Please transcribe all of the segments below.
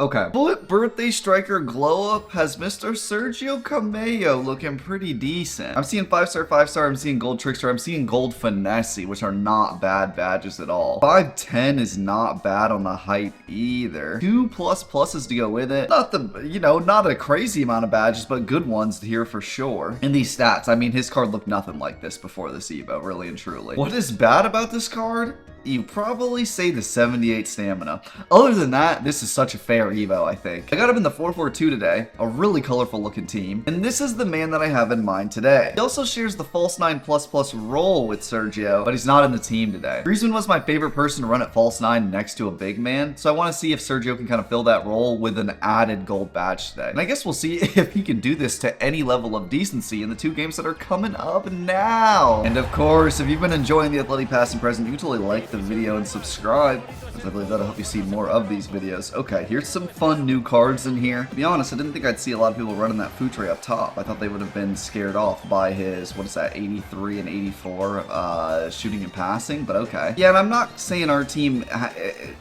Okay. Bullet Birthday Striker Glow Up has Mr. Sergio 𝐒𝐿𝐢𝐬 looking pretty decent. I'm seeing 5-star, 5-star, I'm seeing Gold Trickster, I'm seeing Gold Finesse, which are not bad badges at all. 510 is not bad on the height either. 2++s to go with it. Not the, not a crazy amount of badges, but good ones here for sure. And these stats, I mean, his card looked nothing like this before this Evo, really and truly. What is bad about this card? You probably say the 78 stamina. Other than that, this is such a fair Evo, I think. I got him in the 4-4-2 today, a really colorful looking team, and this is the man that I have in mind today. He also shares the false 9++ role with Sergio, but he's not in the team today. Griezmann was my favorite person to run at false 9 next to a big man, so I want to see if Sergio can kind of fill that role with an added gold badge today. And I guess we'll see if he can do this to any level of decency in the 2 games that are coming up now. And of course, if you've been enjoying the Athletic Past and Present, you totally like the video and subscribe, because I believe that'll help you see more of these videos. Okay, here's some fun new cards in here. To be honest, I didn't think I'd see a lot of people running that Futre up top. I thought they would have been scared off by his, 83 and 84 shooting and passing, but okay. Yeah, and I'm not saying our team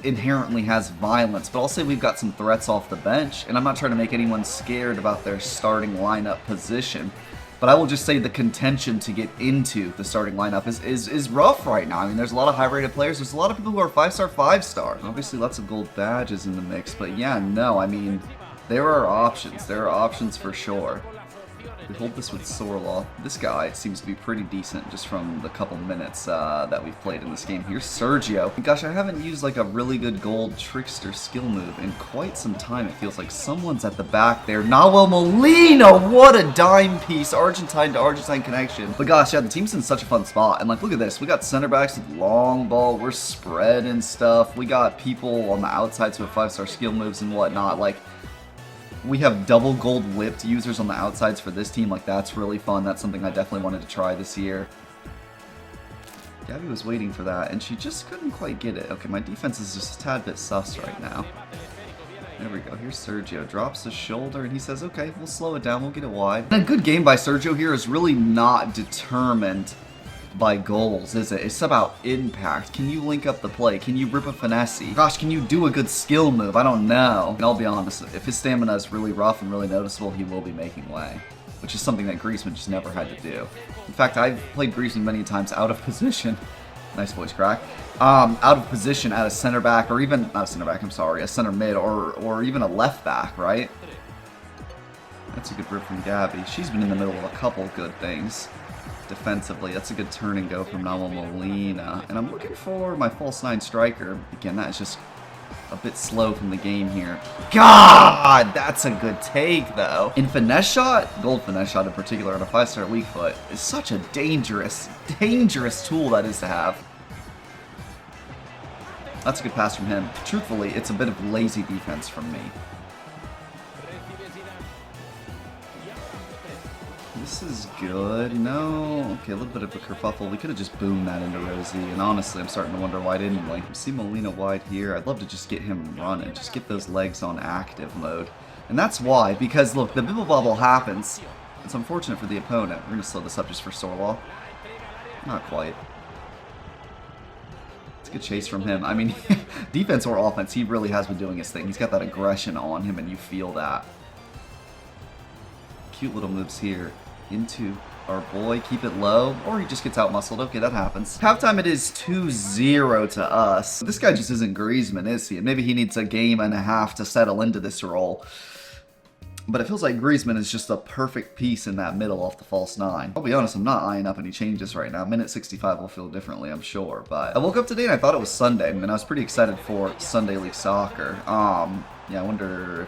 inherently has violence, but I'll say we've got some threats off the bench, and I'm not trying to make anyone scared about their starting lineup position. But I will just say the contention to get into the starting lineup is rough right now. I mean, there's a lot of high-rated players. There's a lot of people who are 5-star, 5-star. Obviously, lots of gold badges in the mix. But yeah, no, I mean, there are options. There are options for sure. We hold this with 𝐒𝐨𝐬𝐢𝐬. This guy seems to be pretty decent just from the couple minutes that we've played in this game. Here's Sergio. Gosh, I haven't used like a really good gold trickster skill move in quite some time. It feels like someone's at the back there. 𝐒𝐻𝐢𝐬𝐢 Molina! What a dime piece. Argentine to Argentine connection. But gosh, yeah, the team's in such a fun spot. And like, look at this. We got center backs with long ball. We're spread and stuff. We got people on the outsides with 5-star skill moves and whatnot. Like, we have double gold whipped users on the outsides for this team. Like, that's really fun. That's something I definitely wanted to try this year. Gabby was waiting for that, and she just couldn't quite get it. Okay, my defense is just a tad bit sus right now. There we go. Here's Sergio. Drops the shoulder, and he says, okay, we'll slow it down. We'll get it wide. And a good game by Sergio here is really not determined by goals, is it? It's about impact. Can you link up the play? Can you rip a finesse? Gosh, can you do a good skill move? I don't know. And I'll be honest, if his stamina is really rough and really noticeable, he will be making way, which is something that Griezmann just never had to do. In fact, I've played Griezmann many times out of position. Nice voice crack. Out of position at a center back, or even, not a center back, I'm sorry, a center mid, or even a left back, right? That's a good rip from Gabby. She's been in the middle of a couple good things. Defensively, that's a good turn and go from 𝐻𝐻𝐢𝐬𝐢 Molina. And I'm looking for my false 9 striker. Again, that is just a bit slow from the game here. God, that's a good take, though. In finesse shot, gold finesse shot in particular, on a 5-star weak foot, is such a dangerous tool that is to have. That's a good pass from him. Truthfully, it's a bit of lazy defense from me. This is good. No. Okay, a little bit of a kerfuffle. We could have just boomed that into Rosie, and honestly, I'm starting to wonder why didn't we? See Molina wide here. I'd love to just get him running, just get those legs on active mode. And that's why, because look, the bibble bobble happens. It's unfortunate for the opponent. We're going to slow this up just for 𝐒𝐨𝐬𝐢𝐬. Not quite. It's a good chase from him. I mean, defense or offense, he really has been doing his thing. He's got that aggression on him, and you feel that. Cute little moves here. Into our boy, keep it low, or he just gets out-muscled. Okay, that happens. Halftime, it is 2-0 to us. This guy just isn't Griezmann, is he? And maybe he needs a game and a half to settle into this role. But it feels like Griezmann is just a perfect piece in that middle off the false 9. I'll be honest, I'm not eyeing up any changes right now. Minute 65 will feel differently, I'm sure. But I woke up today and I thought it was Sunday, and I was pretty excited for Sunday League Soccer. Yeah, I wonder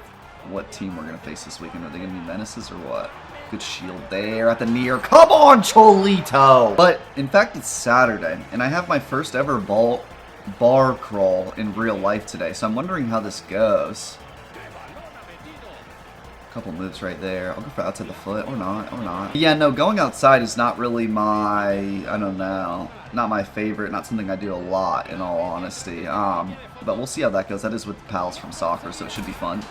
what team we're going to face this weekend. Are they going to be Menaces or what? Good shield there at the near. Come on, Cholito! But, in fact, it's Saturday, and I have my first ever bar crawl in real life today, so I'm wondering how this goes. Couple moves right there. I'll go for outside the foot, or not. Yeah, no, going outside is not really my, I don't know, not my favorite, not something I do a lot, in all honesty. But we'll see how that goes. That is with the pals from soccer, so it should be fun.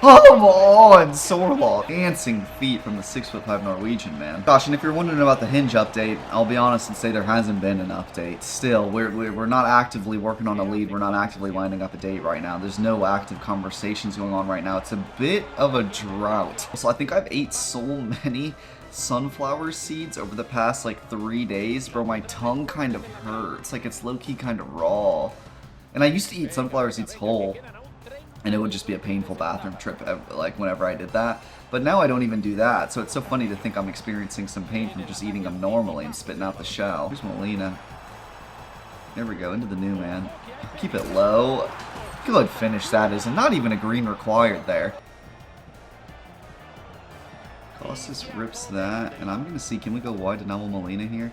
Come on, 𝐒𝐤𝐤. Dancing feet from the 6'5" Norwegian, man. Gosh, and if you're wondering about the Hinge update, I'll be honest and say there hasn't been an update. Still, we're not actively working on a lead. We're not actively lining up a date right now. There's no active conversations going on right now. It's a bit of a drought. So I think I've ate so many sunflower seeds over the past like 3 days, bro. My tongue kind of hurts. Like it's low-key kind of raw. And I used to eat sunflower seeds whole, and it would just be a painful bathroom trip, like whenever I did that. But now I don't even do that, so it's so funny to think I'm experiencing some pain from just eating them normally and spitting out the shell. Here's 𝐒𝐤𝐬. There we go, into the new man. Keep it low. Good finish that is, and not even a green required there. Costas rips that, and I'm going to see, can we go wide to now 𝐒𝐤𝐬 here?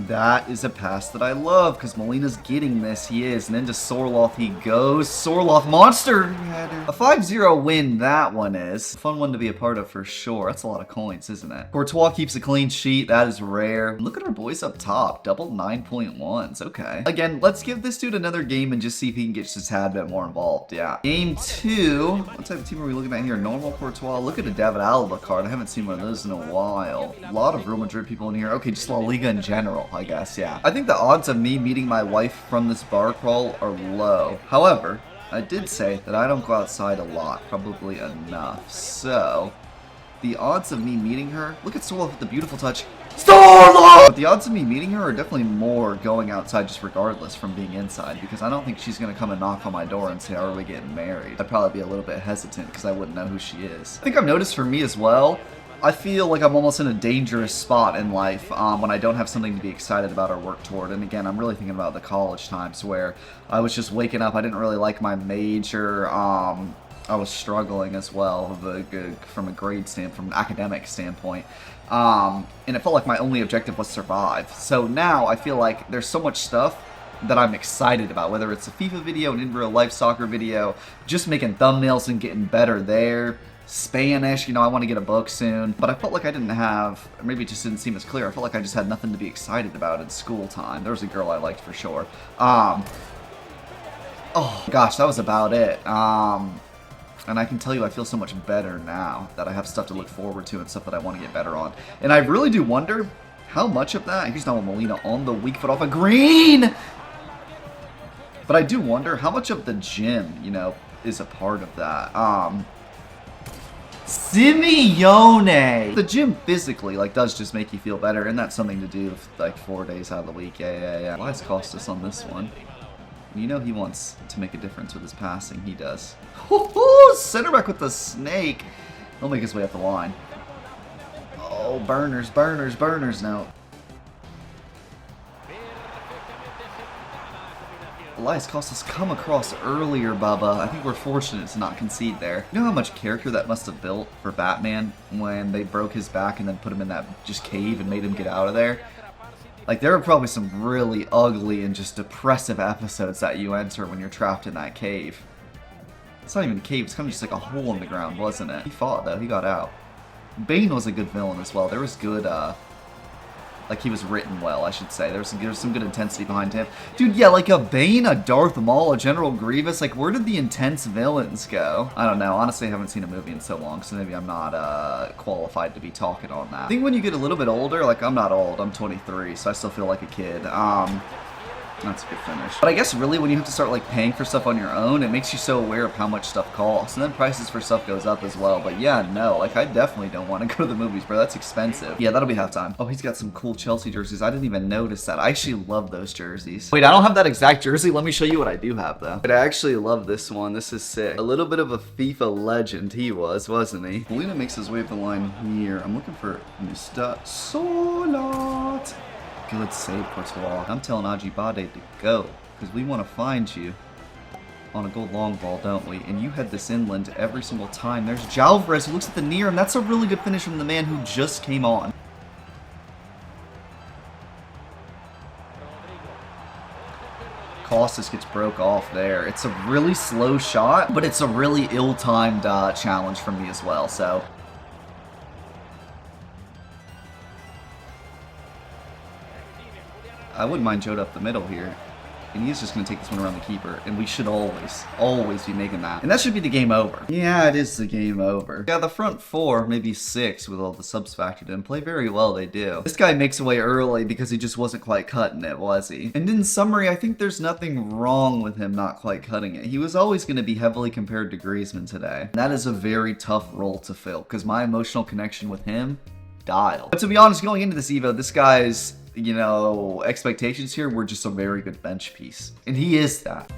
That is a pass that I love, because 𝐒𝐤𝐬's getting this, he is, and then to 𝐒𝐤𝐤 he goes. 𝐒𝐤𝐤 monster header. A 5-0 win, that one is. Fun one to be a part of for sure. That's a lot of coins, isn't it? Courtois keeps a clean sheet, that is rare. Look at our boys up top, double 9.1s, okay. Again, let's give this dude another game and just see if he can get just a tad bit more involved, yeah. Game 2, what type of team are we looking at here? Normal Courtois, look at a David Alaba card, I haven't seen one of those in a while. A lot of Real Madrid people in here, okay, just La Liga in general. I guess, yeah. I think the odds of me meeting my wife from this bar crawl are low. However, I did say that I don't go outside a lot, probably enough. So, the odds of me meeting her, look at 𝐒𝐤𝐤 with the beautiful touch. But the odds of me meeting her are definitely more going outside just regardless from being inside, because I don't think she's going to come and knock on my door and say, are we getting married? I'd probably be a little bit hesitant because I wouldn't know who she is. I think I've noticed for me as well, I feel like I'm almost in a dangerous spot in life when I don't have something to be excited about or work toward. And again, I'm really thinking about the college times where I was just waking up. I didn't really like my major. I was struggling as well from a grade standpoint, from an academic standpoint. And it felt like my only objective was survive. So now I feel like there's so much stuff that I'm excited about, whether it's a FIFA video, an in real life soccer video, just making thumbnails and getting better there. Spanish, you know, I want to get a book soon, but I felt like I didn't have, or maybe it just didn't seem as clear, I felt like I just had nothing to be excited about in school time. There was a girl I liked for sure. Oh gosh, that was about it. And I can tell you I feel so much better now that I have stuff to look forward to and stuff that I want to get better on. And I really do wonder how much of that, here's now 𝐒𝐤𝐬𝐬 on the weak foot off a green! But I do wonder how much of the gym, you know, is a part of that. 𝐒𝐮𝐬𝐢𝐬. The gym physically, like, does just make you feel better, and that's something to do with, like, 4 days out of the week. Yeah. Why is Costas on this one? You know he wants to make a difference with his passing. He does. Center back with the snake. He'll make his way up the line. Oh, burners now. Elias Costas come across earlier, Bubba. I think we're fortunate to not concede there. You know how much character that must have built for Batman when they broke his back and then put him in that just cave and made him get out of there? Like, there are probably some really ugly and just depressive episodes that you enter when you're trapped in that cave. It's not even a cave, it's kind of just like a hole in the ground, wasn't it? He fought, though. He got out. Bane was a good villain as well. There was good, like, he was written well, I should say. There was some good intensity behind him. Dude, yeah, like a Bane, a Darth Maul, a General Grievous. Like, where did the intense villains go? I don't know. Honestly, I haven't seen a movie in so long, so maybe I'm not qualified to be talking on that. I think when you get a little bit older, like, I'm not old. I'm 23, so I still feel like a kid. That's a good finish. But I guess really when you have to start like paying for stuff on your own, it makes you so aware of how much stuff costs. And then prices for stuff goes up as well. But yeah, no, like I definitely don't want to go to the movies, bro. That's expensive. Yeah, that'll be halftime. Oh, he's got some cool Chelsea jerseys. I didn't even notice that. I actually love those jerseys. Wait, I don't have that exact jersey. Let me show you what I do have though. But I actually love this one. This is sick. A little bit of a FIFA legend he was, wasn't he? 𝐒𝐤𝐬𝐬 makes his way up the line here. I'm looking for Mr. 𝐒𝐤𝐤𝐬. Good save, Courtois. I'm telling 𝐒𝐤𝐬𝐬 to go, because we want to find you on a goal long ball, don't we? And you head this inland every single time. There's 𝐿𝐺 who looks at the near, and that's a really good finish from the man who just came on. Costas gets broke off there. It's a really slow shot, but it's a really ill-timed challenge from me as well, so... I wouldn't mind Jota up the middle here. And he's just going to take this one around the keeper. And we should always be making that. And that should be the game over. Yeah, it is the game over. Yeah, the front four, maybe six with all the subs factored in, play very well, they do. This guy makes away early because he just wasn't quite cutting it, was he? And in summary, I think there's nothing wrong with him not quite cutting it. He was always going to be heavily compared to Griezmann today. And that is a very tough role to fill because my emotional connection with him dialed. But to be honest, going into this Evo, this guy's, you know, expectations here were just a very good bench piece. And he is that.